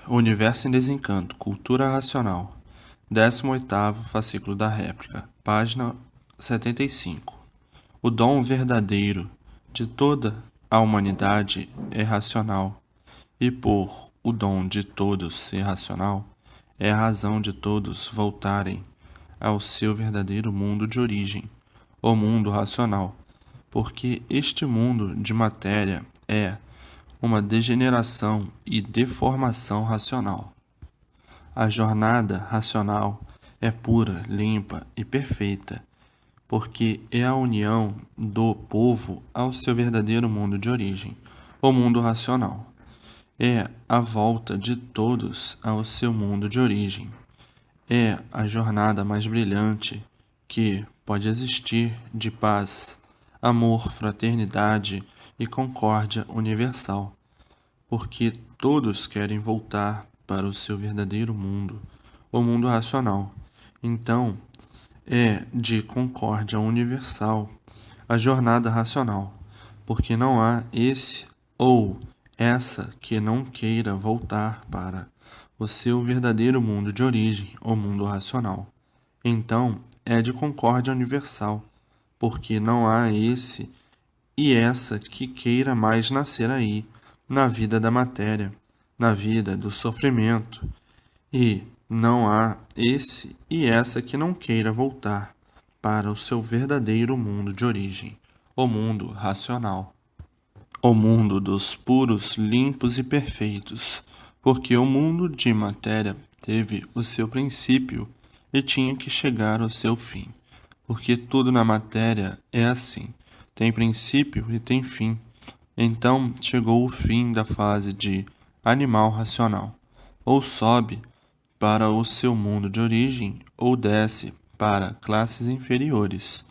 O Universo em Desencanto, Cultura Racional, 18º fascículo da réplica, página 75. O dom verdadeiro de toda a humanidade é racional, e por o dom de todos ser racional, é a razão de todos voltarem ao seu verdadeiro mundo de origem, o mundo racional, porque este mundo de matéria é uma degeneração e deformação racional. A jornada racional é pura, limpa e perfeita, porque é a união do povo ao seu verdadeiro mundo de origem, o mundo racional. É a volta de todos ao seu mundo de origem. É a jornada mais brilhante que pode existir de paz, amor, fraternidade e concórdia universal, porque todos querem voltar para o seu verdadeiro mundo, o mundo racional. Então, é de concórdia universal a jornada racional, porque não há esse ou essa que não queira voltar para o seu verdadeiro mundo de origem, o mundo racional. Então, é de concórdia universal, porque não há esse e essa que queira mais nascer aí, na vida da matéria, na vida do sofrimento, e não há esse e essa que não queira voltar para o seu verdadeiro mundo de origem, o mundo racional, o mundo dos puros, limpos e perfeitos, porque o mundo de matéria teve o seu princípio e tinha que chegar ao seu fim, porque tudo na matéria é assim, tem princípio e tem fim. Então chegou o fim da fase de animal racional, ou sobe para o seu mundo de origem, ou desce para classes inferiores.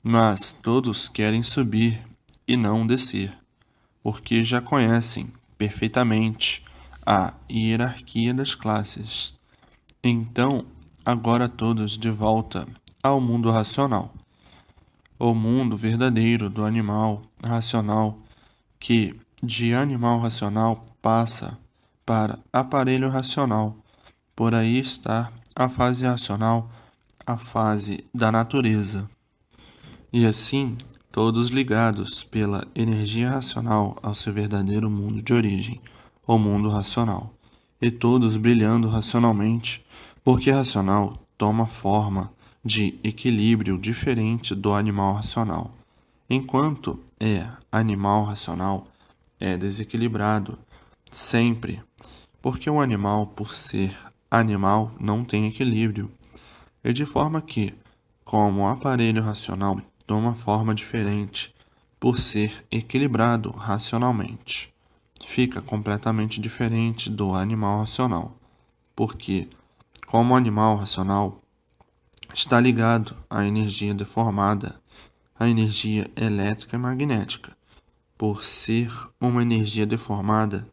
Mas todos querem subir e não descer, porque já conhecem perfeitamente a hierarquia das classes. Então, agora todos de volta ao mundo racional, o mundo verdadeiro do animal racional, que de animal racional passa para aparelho racional. Por aí está a fase racional, a fase da natureza. E assim, todos ligados pela energia racional ao seu verdadeiro mundo de origem, o mundo racional. E todos brilhando racionalmente, porque racional toma forma de equilíbrio diferente do animal racional. Enquanto é animal racional, é desequilibrado sempre, porque o animal, por ser animal, não tem equilíbrio. E de forma que, como o aparelho racional toma forma diferente por ser equilibrado racionalmente, fica completamente diferente do animal racional, porque, como o animal racional está ligado à energia deformada, a energia elétrica e magnética. Por ser uma energia deformada,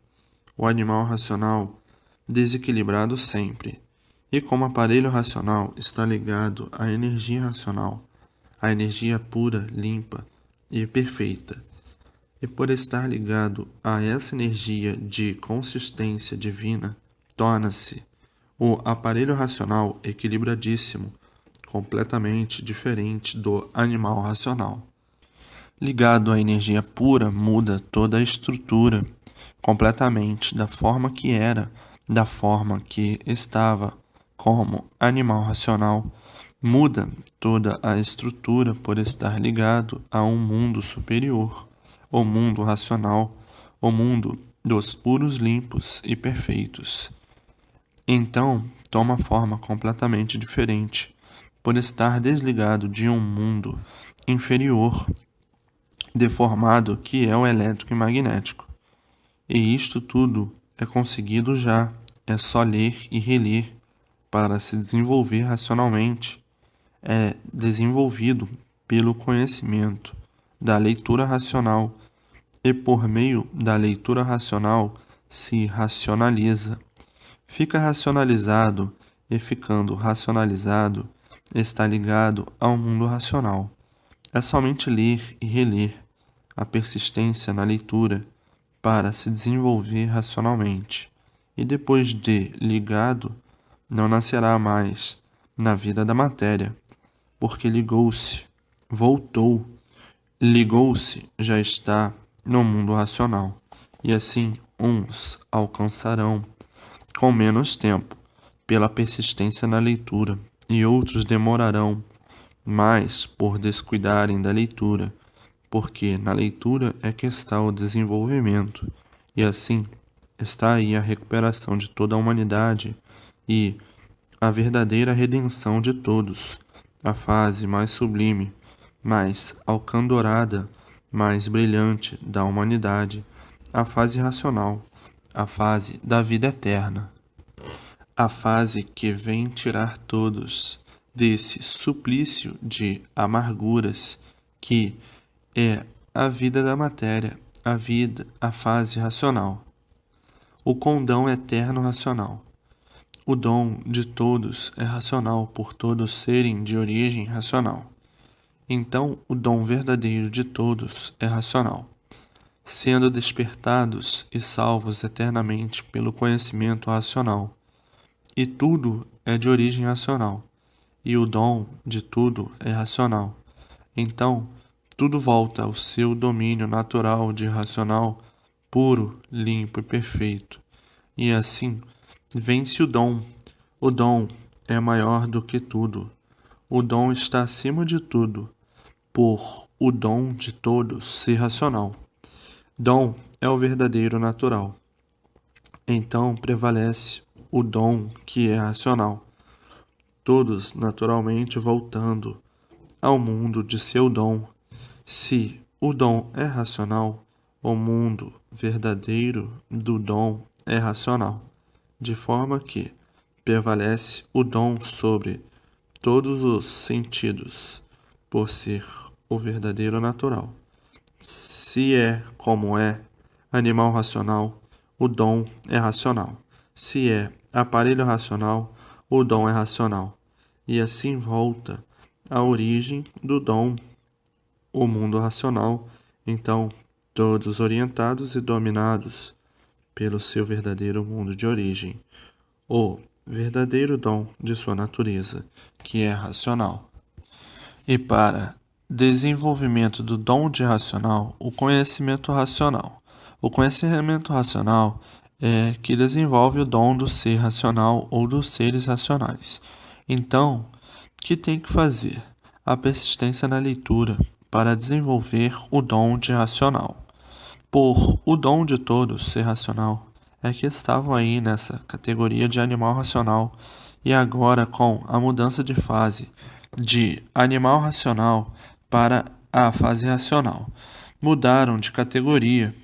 o animal racional desequilibrado sempre, e como aparelho racional está ligado à energia racional, a energia pura, limpa e perfeita, e por estar ligado a essa energia de consistência divina, torna-se o aparelho racional equilibradíssimo, completamente diferente do animal racional. Ligado à energia pura, muda toda a estrutura completamente da forma que era, da forma que estava, como animal racional. Muda toda a estrutura por estar ligado a um mundo superior, o mundo racional, o mundo dos puros, limpos e perfeitos. Então, toma forma completamente diferente, por estar desligado de um mundo inferior, deformado que é o elétrico e magnético. E isto tudo é conseguido já, é só ler e reler para se desenvolver racionalmente. É desenvolvido pelo conhecimento da leitura racional, e por meio da leitura racional se racionaliza. Fica racionalizado, e ficando racionalizado, está ligado ao mundo racional. É somente ler e reler, a persistência na leitura, para se desenvolver racionalmente. e depois de ligado, não nascerá mais na vida da matéria, porque ligou-se, voltou, ligou-se, já está no mundo racional, e assim uns alcançarão com menos tempo, pela persistência na leitura, e outros demorarão mais por descuidarem da leitura, porque na leitura é que está o desenvolvimento, e assim está aí a recuperação de toda a humanidade e a verdadeira redenção de todos, a fase mais sublime, mais alcandorada, mais brilhante da humanidade, a fase racional, a fase da vida eterna, a fase que vem tirar todos desse suplício de amarguras que é a vida da matéria, a vida, a fase racional, o condão eterno racional. O dom de todos é racional por todos serem de origem racional. Então, o dom verdadeiro de todos é racional, sendo despertados e salvos eternamente pelo conhecimento racional. E tudo é de origem racional, e o dom de tudo é racional. Então, tudo volta ao seu domínio natural de racional, puro, limpo e perfeito. E assim, vence o dom. O dom é maior do que tudo. O dom está acima de tudo, por o dom de todos ser racional. Dom é o verdadeiro natural. Então prevalece o dom que é racional. Todos naturalmente voltando ao mundo de seu dom. Se o dom é racional, o mundo verdadeiro do dom é racional, de forma que prevalece o dom sobre todos os sentidos, por ser o verdadeiro natural. Se é como é animal racional, o dom é racional. Se é aparelho racional, o dom é racional. E assim volta à origem do dom, o mundo racional, então todos orientados e dominados pelo seu verdadeiro mundo de origem, o verdadeiro dom de sua natureza, que é racional. E para desenvolvimento do dom de racional, o conhecimento racional. O conhecimento racional é que desenvolve o dom do ser racional ou dos seres racionais. Então, o que tem que fazer? A persistência na leitura para desenvolver o dom de racional. Por o dom de todos ser racional, é que estavam aí nessa categoria de animal racional, e agora com a mudança de fase de animal racional para a fase racional, mudaram de categoria.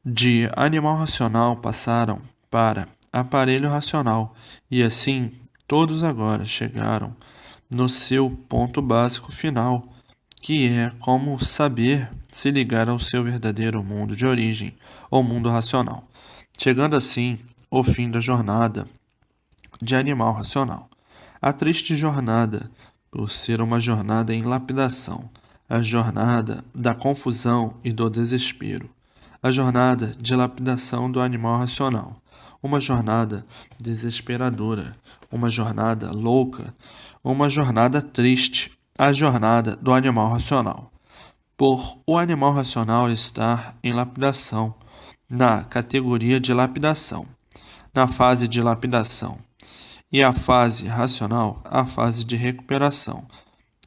De animal racional passaram para aparelho racional, e assim todos agora chegaram no seu ponto básico final, que é como saber se ligar ao seu verdadeiro mundo de origem, ou mundo racional, chegando assim ao fim da jornada de animal racional. A triste jornada, por ser uma jornada em lapidação, a jornada da confusão e do desespero, a jornada de lapidação do animal racional, uma jornada desesperadora, uma jornada louca, uma jornada triste, a jornada do animal racional. Por o animal racional estar em lapidação, na categoria de lapidação, na fase de lapidação, e a fase racional, a fase de recuperação.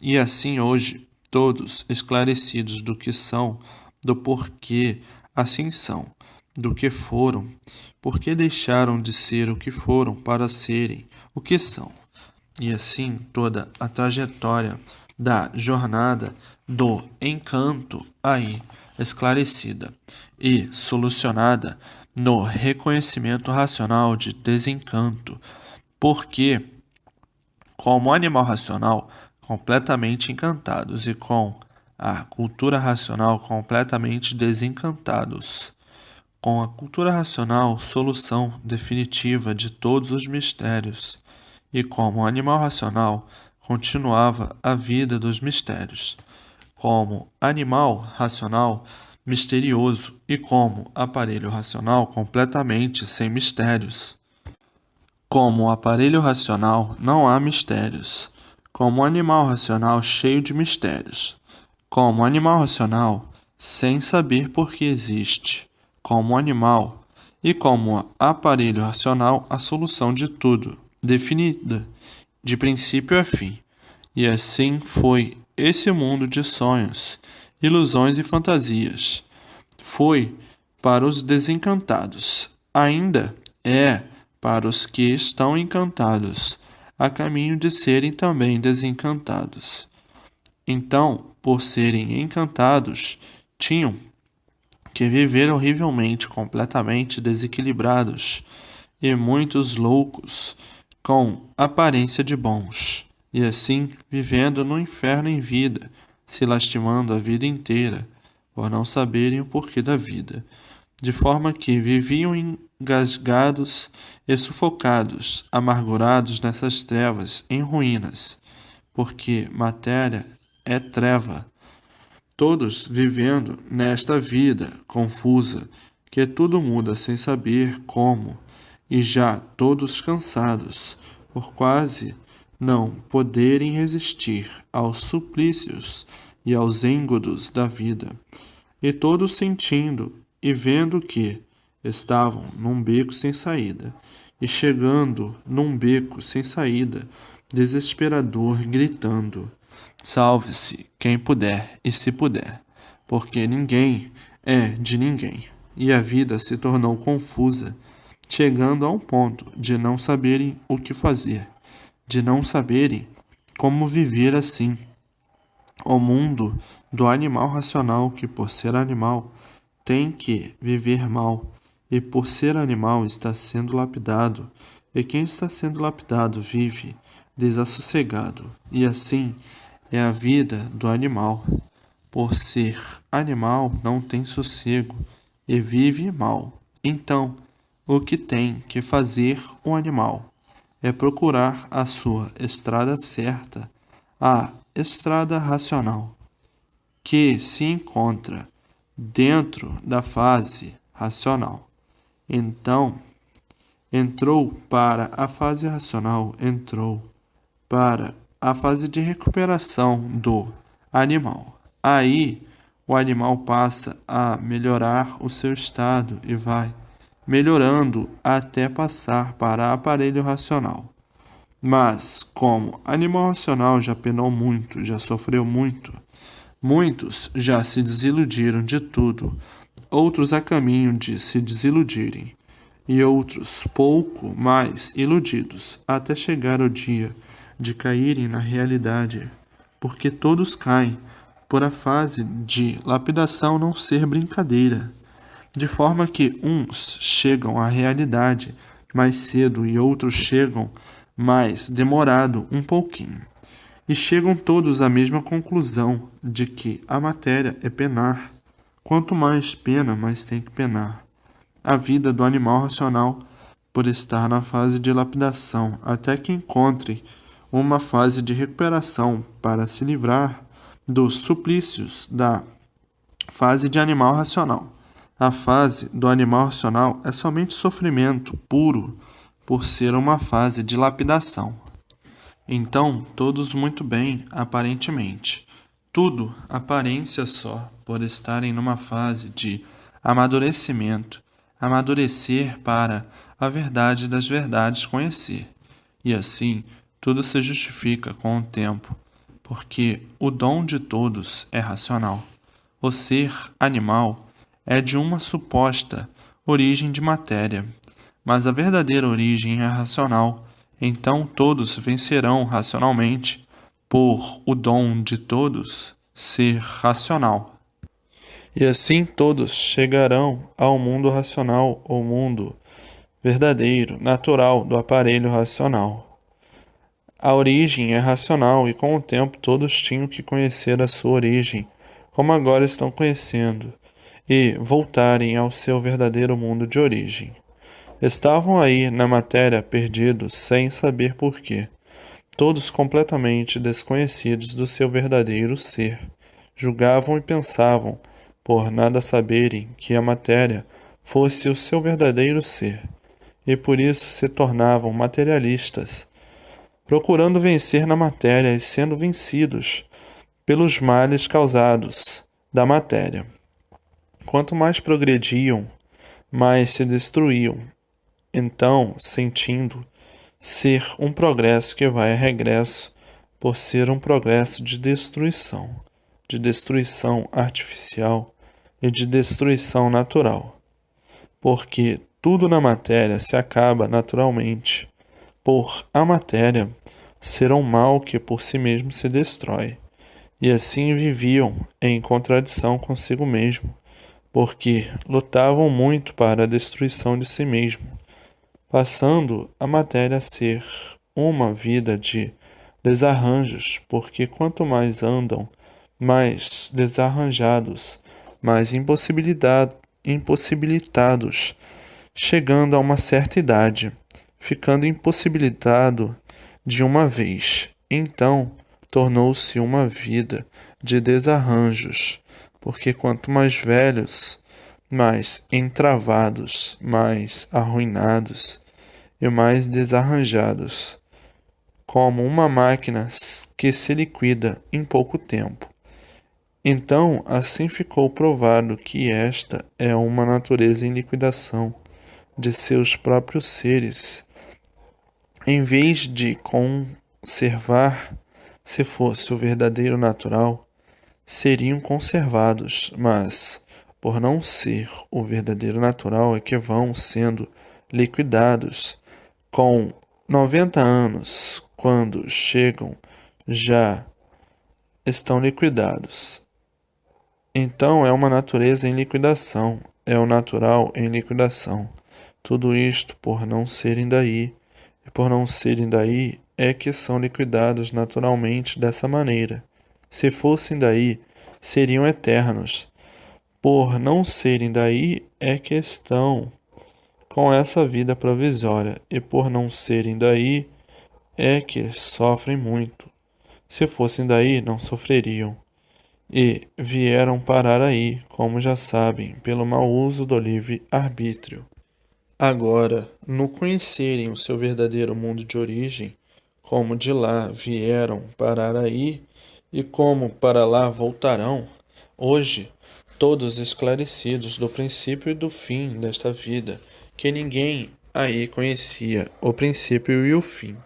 E assim hoje, todos esclarecidos do que são, do porquê assim são, do que foram, porque deixaram de ser o que foram para serem o que são. E assim toda a trajetória da jornada do encanto aí esclarecida e solucionada no reconhecimento racional de desencanto, porque, como animal racional completamente encantados e com a cultura racional completamente desencantados, com a cultura racional solução definitiva de todos os mistérios, e como animal racional continuava a vida dos mistérios. Como animal racional, misterioso e como aparelho racional completamente sem mistérios. Como aparelho racional não há mistérios, como animal racional cheio de mistérios, como animal racional sem saber por que existe, como animal e como aparelho racional a solução de tudo, definida, de princípio a fim. E assim foi esse mundo de sonhos, ilusões e fantasias. Foi para os desencantados, ainda é para os que estão encantados, a caminho de serem também desencantados. Então, por serem encantados, tinham que viver horrivelmente, completamente desequilibrados, e muitos loucos, com aparência de bons, e assim vivendo no inferno em vida, se lastimando a vida inteira, por não saberem o porquê da vida, de forma que viviam engasgados e sufocados, amargurados nessas trevas, em ruínas, porque matéria é treva, todos vivendo nesta vida confusa, que tudo muda sem saber como, e já todos cansados, por quase não poderem resistir aos suplícios e aos engodos da vida, e todos sentindo e vendo que estavam num beco sem saída, e chegando num beco sem saída, desesperador, gritando: salve-se quem puder e se puder, porque ninguém é de ninguém. E a vida se tornou confusa, chegando a um ponto de não saberem o que fazer, de não saberem como viver assim. O mundo do animal racional, que por ser animal tem que viver mal, e por ser animal está sendo lapidado, e quem está sendo lapidado vive desassossegado, e assim é a vida do animal. Por ser animal não tem sossego e vive mal. Então, o que tem que fazer o animal é procurar a sua estrada certa, a estrada racional, que se encontra dentro da fase racional. Então, entrou para a fase racional, entrou para a fase de recuperação do animal. Aí, o animal passa a melhorar o seu estado e vai melhorando até passar para aparelho racional. Mas, como animal racional já penou muito, já sofreu muito, muitos já se desiludiram de tudo, outros a caminho de se desiludirem, e outros pouco mais iludidos, até chegar o dia de caírem na realidade, porque todos caem por a fase de lapidação não ser brincadeira, de forma que uns chegam à realidade mais cedo e outros chegam mais demorado um pouquinho. E chegam todos à mesma conclusão de que a matéria é penar. Quanto mais pena, mais tem que penar. A vida do animal racional, por estar na fase de lapidação, até que encontre uma fase de recuperação para se livrar dos suplícios da fase de animal racional. A fase do animal racional é somente sofrimento puro, por ser uma fase de lapidação. Então, todos muito bem, aparentemente. Tudo aparência só, por estarem numa fase de amadurecimento, amadurecer para a verdade das verdades conhecer. E assim, tudo se justifica com o tempo, porque o dom de todos é racional. O ser animal é de uma suposta origem de matéria, mas a verdadeira origem é racional. Então todos vencerão racionalmente, por o dom de todos ser racional. E assim todos chegarão ao mundo racional, ou mundo verdadeiro, natural do aparelho racional. A origem é racional e com o tempo todos tinham que conhecer a sua origem, como agora estão conhecendo, e voltarem ao seu verdadeiro mundo de origem. Estavam aí na matéria perdidos sem saber porquê, todos completamente desconhecidos do seu verdadeiro ser. Julgavam e pensavam, por nada saberem que a matéria fosse o seu verdadeiro ser, e por isso se tornavam materialistas, procurando vencer na matéria e sendo vencidos pelos males causados da matéria. Quanto mais progrediam, mais se destruíam. Então, sentindo ser um progresso que vai a regresso, por ser um progresso de destruição artificial e de destruição natural, porque tudo na matéria se acaba naturalmente, por a matéria ser um mal que por si mesmo se destrói, e assim viviam em contradição consigo mesmo, porque lutavam muito para a destruição de si mesmo, passando a matéria a ser uma vida de desarranjos, porque quanto mais andam, mais desarranjados, mais impossibilitados, chegando a uma certa idade, ficando impossibilitado de uma vez. Então, tornou-se uma vida de desarranjos, porque quanto mais velhos, mais entravados, mais arruinados e mais desarranjados, como uma máquina que se liquida em pouco tempo. Então, assim ficou provado que esta é uma natureza em liquidação de seus próprios seres, em vez de conservar, se fosse o verdadeiro natural, seriam conservados, mas, por não ser o verdadeiro natural, é que vão sendo liquidados. Com 90 anos, quando chegam, já estão liquidados. Então é uma natureza em liquidação, é o natural em liquidação. Tudo isto por não serem daí, e por não serem daí é que são liquidados naturalmente dessa maneira. Se fossem daí, seriam eternos. Por não serem daí é que estão com essa vida provisória, e por não serem daí é que sofrem muito. Se fossem daí, não sofreriam. E vieram parar aí, como já sabem, pelo mau uso do livre-arbítrio. Agora, no conhecerem o seu verdadeiro mundo de origem, como de lá vieram parar aí e como para lá voltarão, hoje, todos esclarecidos do princípio e do fim desta vida, que ninguém aí conhecia o princípio e o fim.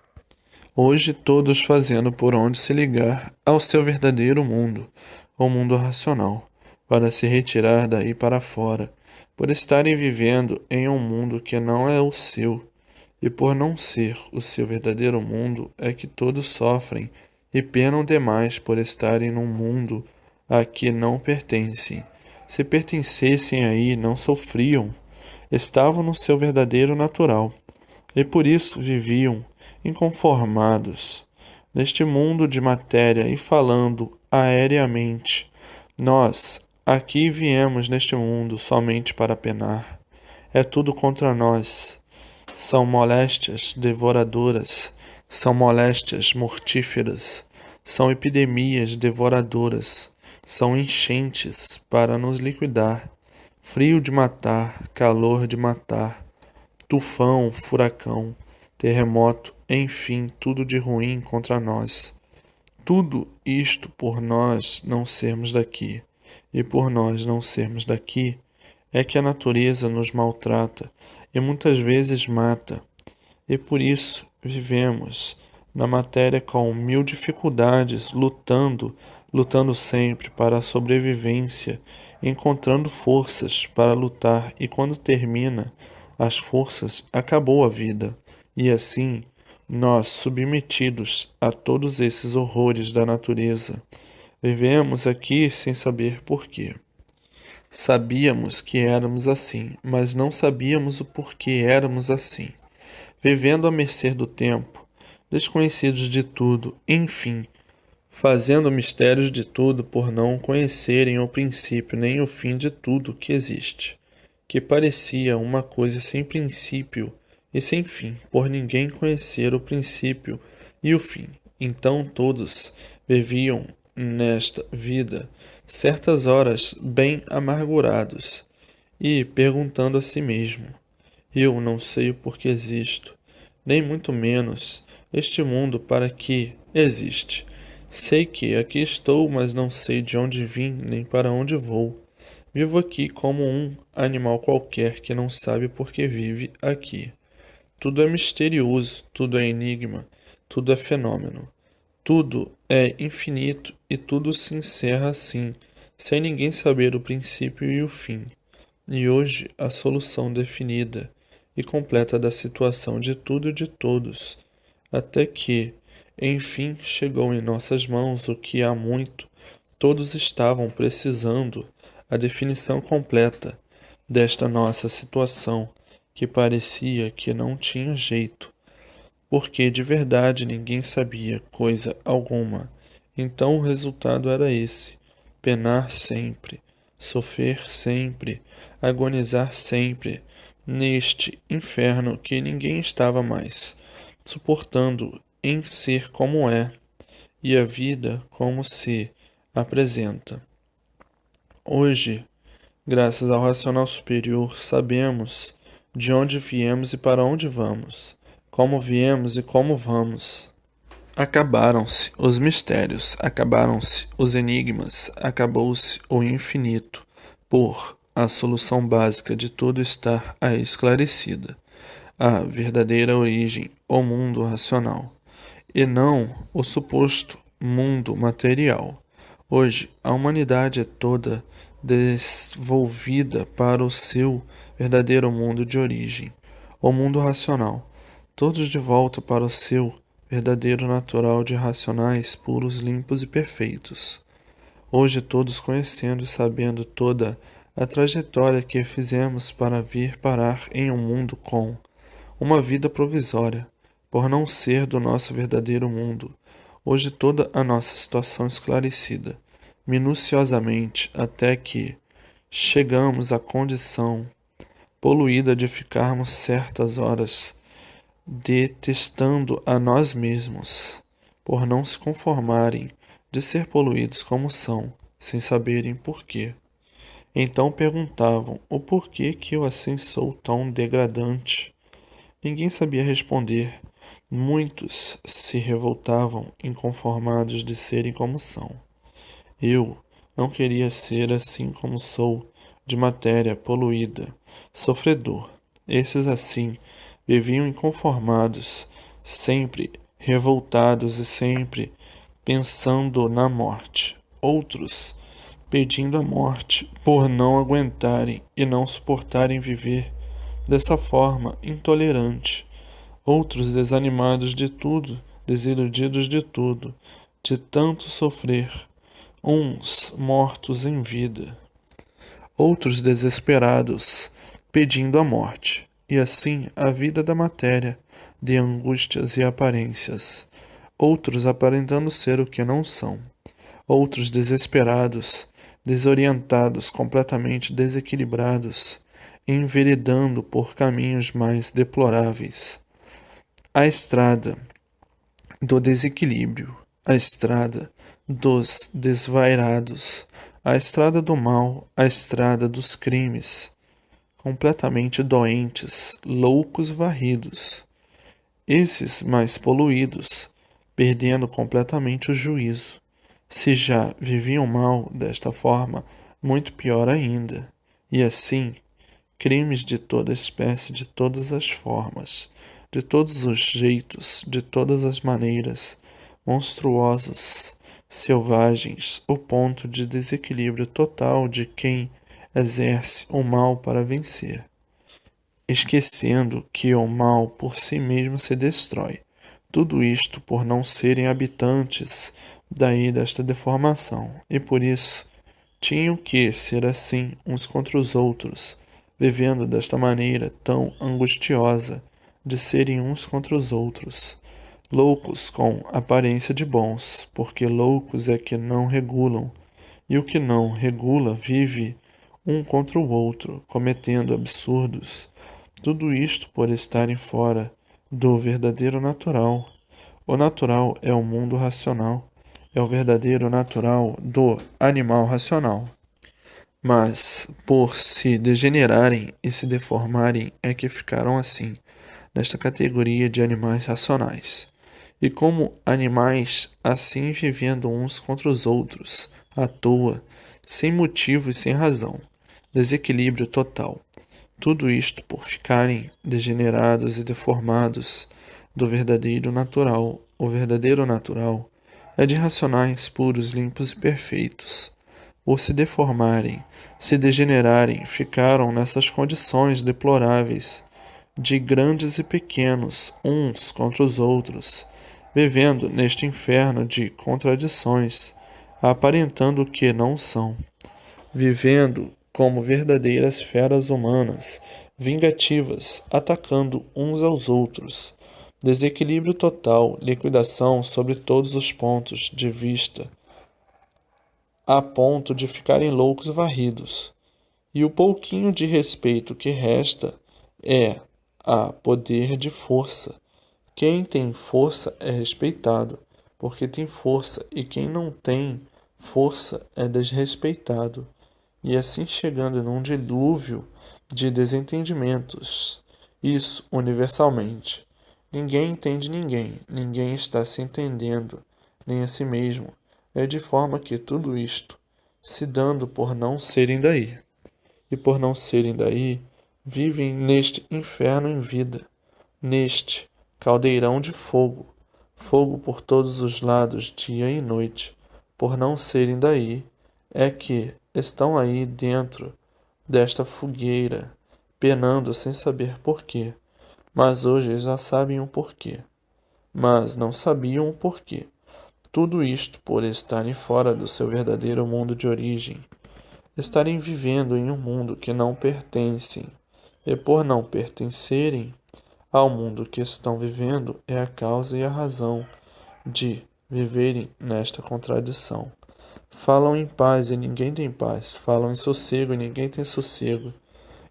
Hoje, todos fazendo por onde se ligar ao seu verdadeiro mundo, o mundo racional, para se retirar daí para fora, por estarem vivendo em um mundo que não é o seu, e por não ser o seu verdadeiro mundo, é que todos sofrem e penam demais por estarem num mundo a que não pertencem. Se pertencessem aí, não sofriam, estavam no seu verdadeiro natural, e por isso viviam inconformados neste mundo de matéria e falando aéreamente. Nós aqui viemos neste mundo somente para penar. É tudo contra nós. São moléstias devoradoras, são moléstias mortíferas, são epidemias devoradoras, são enchentes para nos liquidar, frio de matar, calor de matar, tufão, furacão, terremoto, enfim, tudo de ruim contra nós. Tudo isto por nós não sermos daqui, e por nós não sermos daqui, é que a natureza nos maltrata e muitas vezes mata, e por isso vivemos na matéria com 1000 dificuldades, lutando sempre para a sobrevivência, encontrando forças para lutar, e quando termina as forças, acabou a vida, e assim nós, submetidos a todos esses horrores da natureza, vivemos aqui sem saber porquê. Sabíamos que éramos assim, mas não sabíamos o porquê éramos assim. Vivendo à mercê do tempo, desconhecidos de tudo, enfim, fazendo mistérios de tudo por não conhecerem o princípio nem o fim de tudo que existe, que parecia uma coisa sem princípio e sem fim, por ninguém conhecer o princípio e o fim. Então todos viviam nesta vida certas horas bem amargurados e perguntando a si mesmo: eu não sei o porquê existo, nem muito menos este mundo para que existe. Sei que aqui estou, mas não sei de onde vim nem para onde vou. Vivo aqui como um animal qualquer que não sabe por que vive aqui. Tudo é misterioso, tudo é enigma, tudo é fenômeno. Tudo é infinito e tudo se encerra assim, sem ninguém saber o princípio e o fim. E hoje a solução definida e completa da situação de tudo e de todos, até que, enfim, chegou em nossas mãos o que há muito todos estavam precisando, a definição completa desta nossa situação, que parecia que não tinha jeito, porque de verdade ninguém sabia coisa alguma. Então o resultado era esse: penar sempre, sofrer sempre, agonizar sempre, neste inferno que ninguém estava mais suportando em ser como é, e a vida como se apresenta. Hoje, graças ao racional superior, sabemos de onde viemos e para onde vamos, como viemos e como vamos. Acabaram-se os mistérios, acabaram-se os enigmas, acabou-se o infinito, por a solução básica de tudo estar aí esclarecida, a verdadeira origem, o mundo racional, e não o suposto mundo material. Hoje, a humanidade é toda devolvida para o seu verdadeiro mundo de origem, o mundo racional, todos de volta para o seu verdadeiro natural de racionais puros, limpos e perfeitos. Hoje todos conhecendo e sabendo toda a trajetória que fizemos para vir parar em um mundo com uma vida provisória, por não ser do nosso verdadeiro mundo. Hoje toda a nossa situação esclarecida, minuciosamente, até que chegamos à condição poluída de ficarmos certas horas detestando a nós mesmos, por não se conformarem de ser poluídos como são, sem saberem porquê. Então perguntavam o porquê que eu assim sou tão degradante. Ninguém sabia responder. Muitos se revoltavam, inconformados de serem como são. Eu não queria ser assim como sou, de matéria poluída, sofredor. Esses assim viviam inconformados, sempre revoltados e sempre pensando na morte. Outros pedindo a morte por não aguentarem e não suportarem viver dessa forma intolerante. Outros desanimados de tudo, desiludidos de tudo, de tanto sofrer, uns mortos em vida, outros desesperados, pedindo a morte, e assim a vida da matéria, de angústias e aparências, outros aparentando ser o que não são, outros desesperados, desorientados, completamente desequilibrados, enveredando por caminhos mais deploráveis. A estrada do desequilíbrio, a estrada dos desvairados, a estrada do mal, a estrada dos crimes, completamente doentes, loucos varridos. Esses mais poluídos, perdendo completamente o juízo. Se já viviam mal desta forma, muito pior ainda. E assim, crimes de toda espécie, de todas as formas, de todos os jeitos, de todas as maneiras, monstruosos, selvagens, o ponto de desequilíbrio total de quem exerce o mal para vencer, esquecendo que o mal por si mesmo se destrói. Tudo isto por não serem habitantes daí desta deformação, e por isso tinham que ser assim uns contra os outros, vivendo desta maneira tão angustiosa de serem uns contra os outros, loucos com aparência de bons, porque loucos é que não regulam, e o que não regula vive um contra o outro, cometendo absurdos, tudo isto por estarem fora do verdadeiro natural. O natural é o mundo racional, é o verdadeiro natural do animal racional. Mas, por se degenerarem e se deformarem, é que ficaram assim, nesta categoria de animais racionais. E como animais, assim vivendo uns contra os outros, à toa, sem motivo e sem razão, desequilíbrio total. Tudo isto por ficarem degenerados e deformados do verdadeiro natural. O verdadeiro natural é de racionais puros, limpos e perfeitos. Por se deformarem, se degenerarem, ficaram nessas condições deploráveis, de grandes e pequenos, uns contra os outros, vivendo neste inferno de contradições, aparentando o que não são, vivendo como verdadeiras feras humanas, vingativas, atacando uns aos outros. Desequilíbrio total, liquidação sobre todos os pontos de vista, a ponto de ficarem loucos varridos. E o pouquinho de respeito que resta é a poder de força. Quem tem força é respeitado, porque tem força, e quem não tem força é desrespeitado. E assim chegando num dilúvio de desentendimentos. Isso universalmente. Ninguém entende ninguém, ninguém está se entendendo, nem a si mesmo. É de forma que tudo isto, se dando por não serem daí, e por não serem daí, vivem neste inferno em vida, neste caldeirão de fogo, fogo por todos os lados, dia e noite, por não serem daí, é que estão aí dentro desta fogueira, penando sem saber porquê. Mas hoje já sabem o porquê. Mas não sabiam o porquê. Tudo isto por estarem fora do seu verdadeiro mundo de origem, estarem vivendo em um mundo que não pertencem, e por não pertencerem ao mundo que estão vivendo é a causa e a razão de viverem nesta contradição. Falam em paz e ninguém tem paz, falam em sossego e ninguém tem sossego,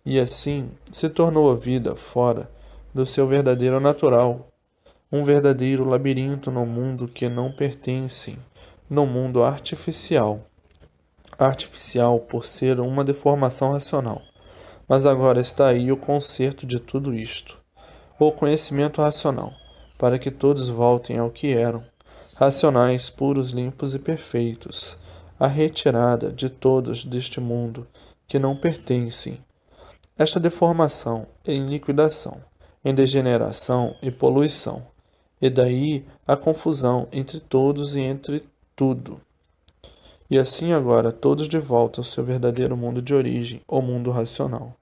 e assim se tornou a vida fora do seu verdadeiro natural, um verdadeiro labirinto no mundo que não pertencem, no mundo artificial. Artificial por ser uma deformação racional. Mas agora está aí o conserto de tudo isto, o conhecimento racional, para que todos voltem ao que eram, racionais, puros, limpos e perfeitos, a retirada de todos deste mundo que não pertencem. Esta deformação em liquidação, em degeneração e poluição, e daí a confusão entre todos e entre tudo. E assim agora todos de volta ao seu verdadeiro mundo de origem, o mundo racional.